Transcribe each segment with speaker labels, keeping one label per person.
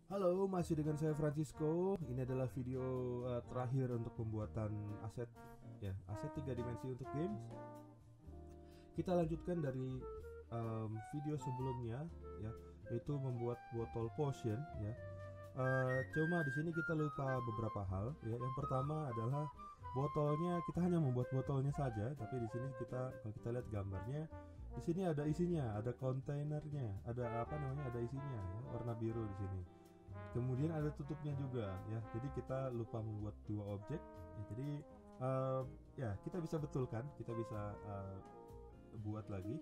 Speaker 1: Halo, masih dengan saya Francisco. Ini adalah video terakhir untuk pembuatan aset aset 3 dimensi untuk games. Kita lanjutkan dari video sebelumnya ya, yaitu membuat botol potion ya. Cuma di sini kita lupa beberapa hal ya. Yang pertama adalah botolnya, kita hanya membuat botolnya saja, tapi di sini kalau kita lihat gambarnya, di sini ada isinya, ada kontainernya, ada apa namanya, ada isinya ya, warna biru di sini. Kemudian ada tutupnya juga ya. Jadi kita lupa membuat dua objek. Ya, jadi uh, ya kita bisa betulkan, kita bisa buat lagi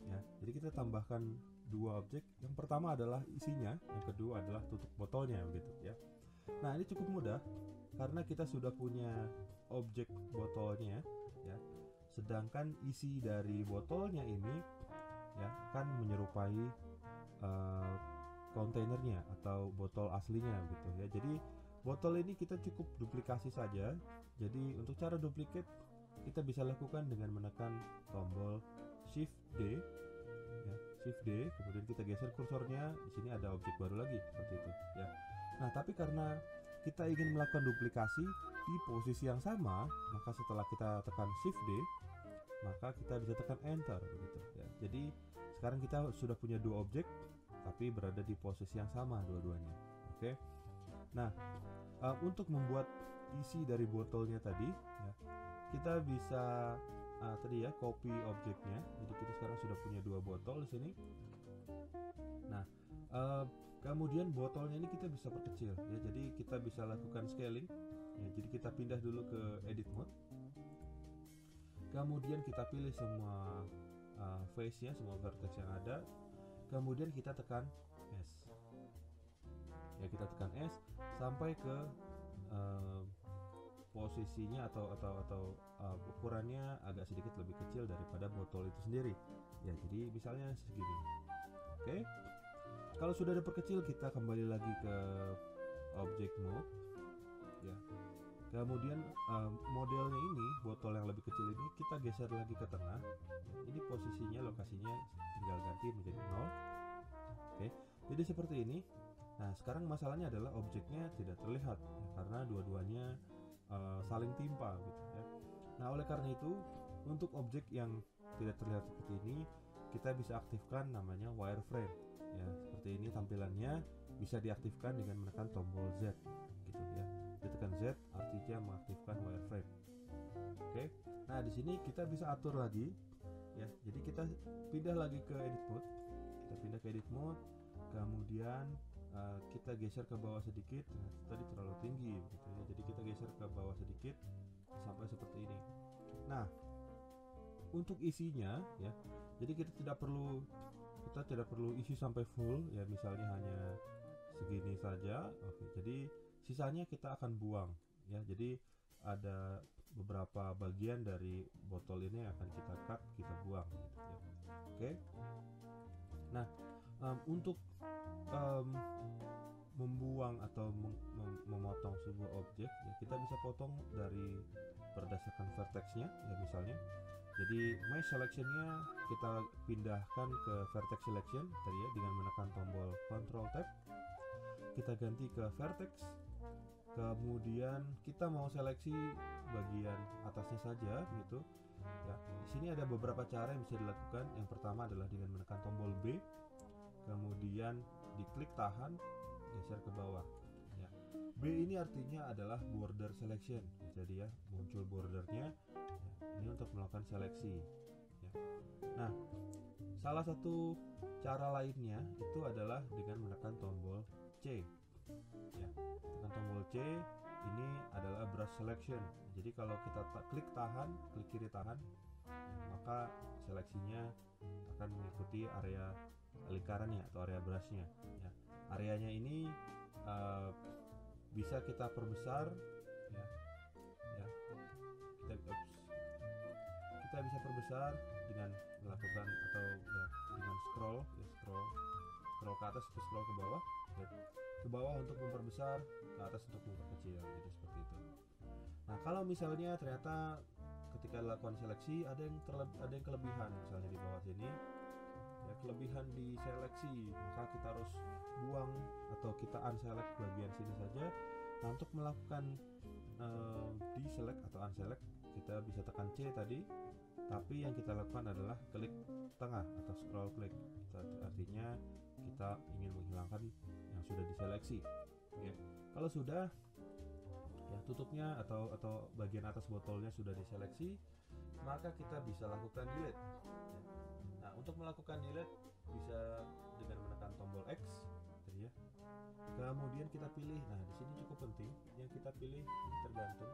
Speaker 1: ya. Jadi kita tambahkan dua objek. Yang pertama adalah isinya, yang kedua adalah tutup botolnya begitu ya. Nah, ini cukup mudah karena kita sudah punya objek botolnya ya. Sedangkan isi dari botolnya ini ya kan menyerupai uh, kontainernya atau botol aslinya gitu ya. Jadi botol ini kita cukup duplikasi saja. Jadi untuk cara duplikat kita bisa lakukan dengan menekan tombol Shift D ya, Shift D, kemudian kita geser kursornya, di sini ada objek baru lagi seperti itu ya. Nah, tapi karena kita ingin melakukan duplikasi di posisi yang sama, maka setelah kita tekan Shift D, maka kita bisa tekan Enter begitu ya. Jadi sekarang kita sudah punya dua objek tapi berada di posisi yang sama dua-duanya. Oke. Nah, untuk membuat isi dari botolnya tadi ya, kita bisa tadi ya copy objeknya. Jadi kita sekarang sudah punya dua botol di sini. Nah, kemudian botolnya ini kita bisa perkecil ya. Jadi kita bisa lakukan scaling ya. Jadi kita pindah dulu ke edit mode. Kemudian kita pilih semua face-nya, semua vertex yang ada. Kemudian kita tekan S ya, kita tekan S sampai ke posisinya atau ukurannya agak sedikit lebih kecil daripada botol itu sendiri ya. Jadi misalnya segini. Oke. Kalau sudah diperkecil, kita kembali lagi ke object mode ya. Kemudian modelnya ini, botol yang lebih kecil ini kita geser lagi ke tengah. Ini posisinya, lokasinya tinggal ganti menjadi 0. Oke, jadi seperti ini. Nah, sekarang masalahnya adalah objeknya tidak terlihat ya, karena dua-duanya saling timpa gitu ya. Nah, oleh karena itu, untuk objek yang tidak terlihat seperti ini, kita bisa aktifkan namanya wireframe ya. Seperti ini tampilannya, bisa diaktifkan dengan menekan tombol Z gitu ya. Ditekan Z artinya mengaktifkan wireframe. Oke. Nah, di sini kita bisa atur lagi ya. Jadi kita pindah lagi ke edit mode. Kita pindah ke edit mode, kemudian kita geser ke bawah sedikit. Nah, tadi terlalu tinggi gitu ya. Jadi kita geser ke bawah sedikit sampai seperti ini. Nah, untuk isinya ya. Jadi kita tidak perlu isi sampai full ya, misalnya hanya segini saja. Oke. Jadi sisanya kita akan buang ya. Jadi ada beberapa bagian dari botol ini yang akan kita cut, kita buang gitu ya. Oke. Nah, untuk membuang atau memotong sebuah objek ya, kita bisa potong dari berdasarkan vertexnya ya, misalnya. Jadi mesh selectionnya kita pindahkan ke vertex selection tadi ya, dengan menekan tombol Ctrl Tab. Kita ganti ke vertex. Kemudian kita mau seleksi bagian atasnya saja gitu ya. Di sini ada beberapa cara yang bisa dilakukan. Yang pertama adalah dengan menekan tombol B, kemudian diklik tahan, geser ke bawah ya. B ini artinya adalah border selection. Jadi ya, muncul bordernya ya. Ini untuk melakukan seleksi ya. Nah, salah satu cara lainnya itu adalah dengan menekan tombol C ya. Tekan tombol C, ini adalah brush selection. Jadi kalau kita klik tahan, klik kiri tahan ya, maka seleksinya akan mengikuti area lingkarannya atau area brushnya ya. Areanya ini bisa kita perbesar ya, kita bisa perbesar dengan melakukan atau ya, dengan scroll ke atas atau scroll ke bawah ya. Ke bawah untuk memperbesar, ke atas untuk memperkecil, jadi seperti itu. Nah, kalau misalnya ternyata ketika dilakukan seleksi ada yang kelebihan, misalnya di bawah sini ya, kelebihan di seleksi, maka kita harus buang atau kita unselect bagian sini saja. Nah, untuk melakukan deselect atau unselect, kita bisa tekan C tadi, tapi yang kita lakukan adalah klik tengah atau scroll klik. Artinya kita ingin menghilangkan yang sudah diseleksi. Ya. Kalau sudah, ya tutupnya atau bagian atas botolnya sudah diseleksi, maka kita bisa lakukan delete. Nah, untuk melakukan delete bisa dengan menekan tombol X, ya. Kemudian kita pilih. Nah, di sini cukup penting yang kita pilih ini tergantung,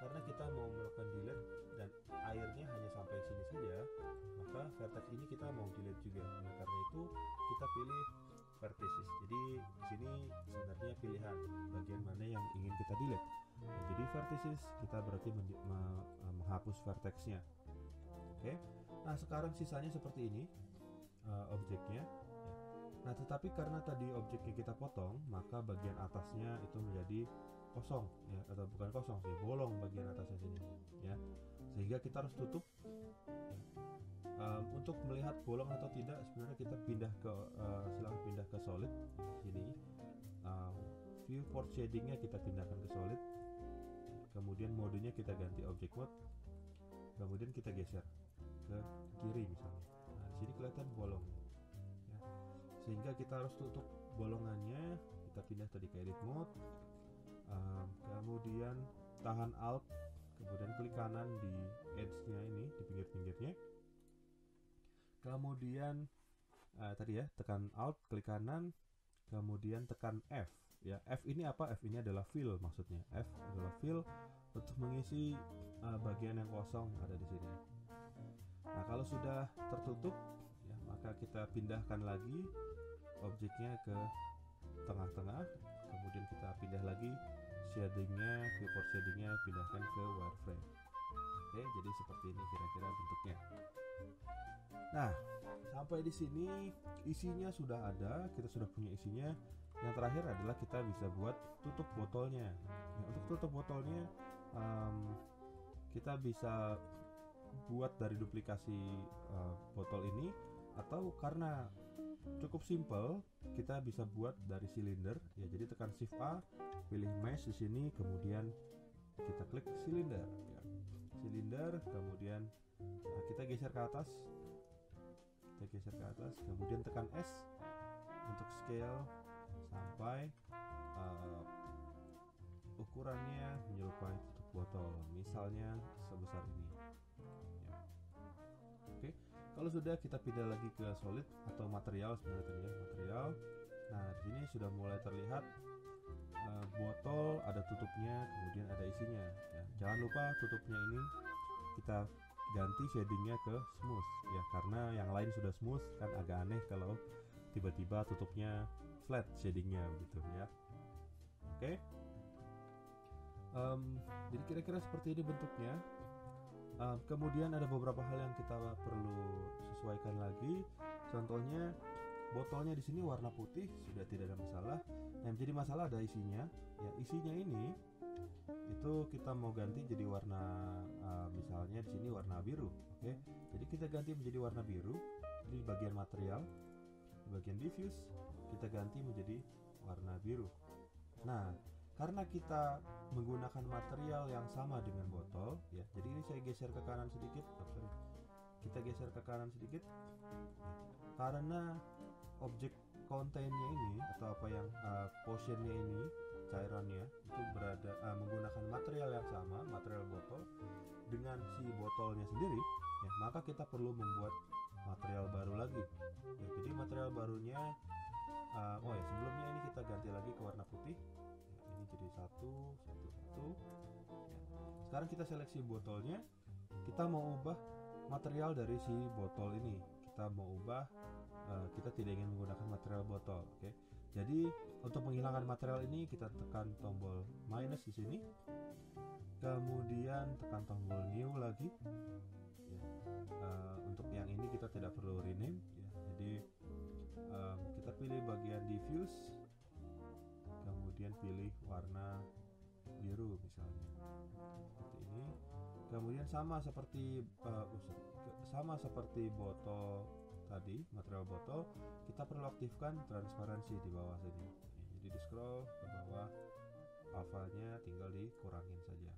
Speaker 1: karena kita mau melakukan delete dan airnya hanya sampai sini saja, maka vertex ini kita mau delete juga. Nah, karena itu kita pilih vertices. Jadi di sini sebenarnya pilihan bagian mana yang ingin kita delete. Nah, jadi vertices kita berarti menghapus vertexnya. Oke. Nah, sekarang sisanya seperti ini objeknya. Nah, tetapi karena tadi objeknya kita potong, maka bagian atasnya itu menjadi kosong, ya, atau bukan kosong sih, bolong bagian atasnya sini, ya. Sehingga kita harus tutup. Untuk melihat bolong atau tidak, sebenarnya kita pindah ke silahkan pindah ke solid sini. Viewport shadingnya kita pindahkan ke solid. Kemudian modenya kita ganti object mode. Kemudian kita geser ke kiri misalnya. Nah, di sini kelihatan bolong. Sehingga kita harus tutup bolongannya. Kita pindah tadi ke edit mode, kemudian tahan alt, kemudian klik kanan di edge-nya ini, di pinggir-pinggirnya, kemudian tadi ya tekan alt, klik kanan, kemudian tekan F. Ya, F ini apa? F ini adalah fill, maksudnya F adalah fill untuk mengisi bagian yang kosong yang ada di sini. Nah, kalau sudah tertutup, ya, maka kita pindahkan lagi objeknya ke tengah-tengah, kemudian kita pindah lagi shadingnya, viewport shadingnya pindahkan ke wireframe. Oke, jadi seperti ini kira-kira bentuknya. Nah, sampai di sini isinya sudah ada, kita sudah punya isinya. Yang terakhir adalah kita bisa buat tutup botolnya. Ya, untuk tutup botolnya kita bisa buat dari duplikasi botol ini, atau karena cukup simple kita bisa buat dari silinder, ya. Jadi tekan shift A, pilih mesh di sini, kemudian kita klik silinder, ya. Silinder, kemudian kita geser ke atas, kemudian tekan S untuk scale sampai ukurannya menyerupai tutup botol, misalnya sebesar ini, ya. Oke. Kalau sudah, kita pindah lagi ke solid atau material sebenarnya tadi ya, material. Nah, di sini sudah mulai terlihat botol ada tutupnya, kemudian ada isinya. Ya, jangan lupa tutupnya ini kita ganti shadingnya ke smooth, ya, karena yang lain sudah smooth, kan agak aneh kalau tiba-tiba tutupnya flat shadingnya begitu ya. Oke. Jadi kira-kira seperti ini bentuknya. Kemudian ada beberapa hal yang kita perlu sesuaikan lagi. Contohnya botolnya di sini warna putih, sudah tidak ada masalah. Yang menjadi masalah ada isinya. Ya, isinya ini itu kita mau ganti jadi warna misalnya di sini warna biru. Oke. Jadi kita ganti menjadi warna biru di bagian material, di bagian diffuse kita ganti menjadi warna biru. Nah, karena kita menggunakan material yang sama dengan botol, ya. Jadi ini saya geser ke kanan sedikit. Kita geser ke kanan sedikit. Karena objek kontainnya ini atau apa yang potionnya ini, cairannya itu berada menggunakan material yang sama, material botol dengan si botolnya sendiri, ya, maka kita perlu membuat material baru lagi. Ya, jadi material barunya sebelumnya ini kita ganti lagi ke warna putih. Jadi satu. Ya. Sekarang kita seleksi botolnya. Kita mau ubah material dari si botol ini. Kita mau ubah, kita tidak ingin menggunakan material botol. Oke. Jadi untuk menghilangkan material ini kita tekan tombol minus di sini. Kemudian tekan tombol new lagi. Ya. Untuk yang ini kita tidak perlu rename. Ya. Jadi kita pilih bagian diffuse. Kemudian pilih warna biru misalnya seperti ini. Kemudian sama seperti botol tadi, material botol, kita perlu aktifkan transparansi di bawah sini. Jadi di scroll ke bawah, alfanya tinggal dikurangin saja.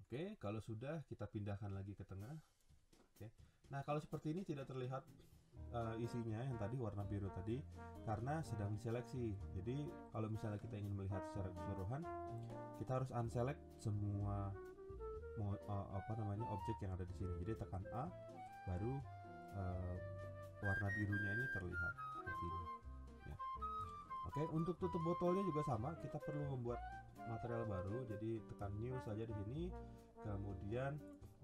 Speaker 1: Oke, kalau sudah kita pindahkan lagi ke tengah. Oke. Nah, kalau seperti ini tidak terlihat isinya yang tadi warna biru tadi karena sedang diseleksi. Jadi kalau misalnya kita ingin melihat secara keseluruhan, kita harus unselect semua objek yang ada di sini. Jadi tekan A, baru warna birunya ini terlihat seperti ini. Ya. Oke, untuk tutup botolnya juga sama. Kita perlu membuat material baru. Jadi tekan new saja di sini. Kemudian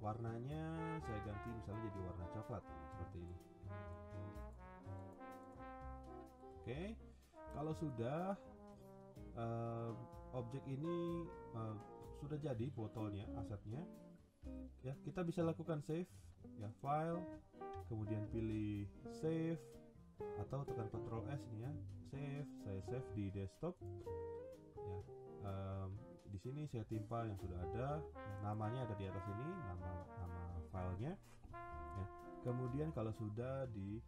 Speaker 1: warnanya saya ganti misalnya jadi warna coklat seperti ini. Oke, kalau sudah objek ini sudah jadi botolnya, asetnya, ya kita bisa lakukan save, ya file, kemudian pilih save atau tekan Ctrl S nih ya, save. Saya save di desktop, ya. Di sini saya timpa yang sudah ada, ya, namanya ada di atas ini, nama filenya, ya. Kemudian kalau sudah di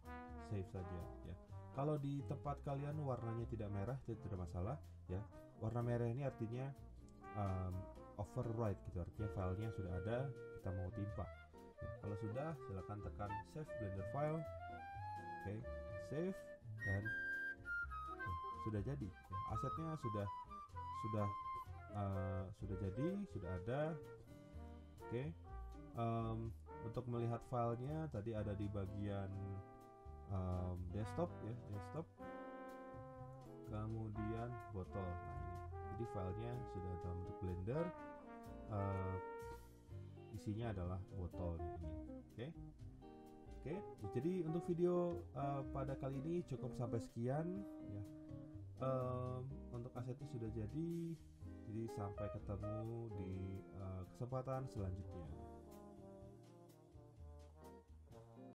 Speaker 1: save saja, ya. Kalau di tempat kalian warnanya tidak merah, tidak masalah, ya. Warna merah ini artinya overwrite gitu, artinya filenya sudah ada, kita mau timpa. Ya, kalau sudah, silakan tekan save blender file. Oke, save, dan ya, sudah jadi. Ya, asetnya sudah jadi, sudah ada. Oke, untuk melihat filenya tadi ada di bagian desktop, ya, desktop, kemudian botol. Nah ini, jadi filenya sudah dalam bentuk blender, isinya adalah botolnya ini. Oke, jadi untuk video pada kali ini cukup sampai sekian, ya. Untuk asetnya sudah jadi sampai ketemu di kesempatan selanjutnya.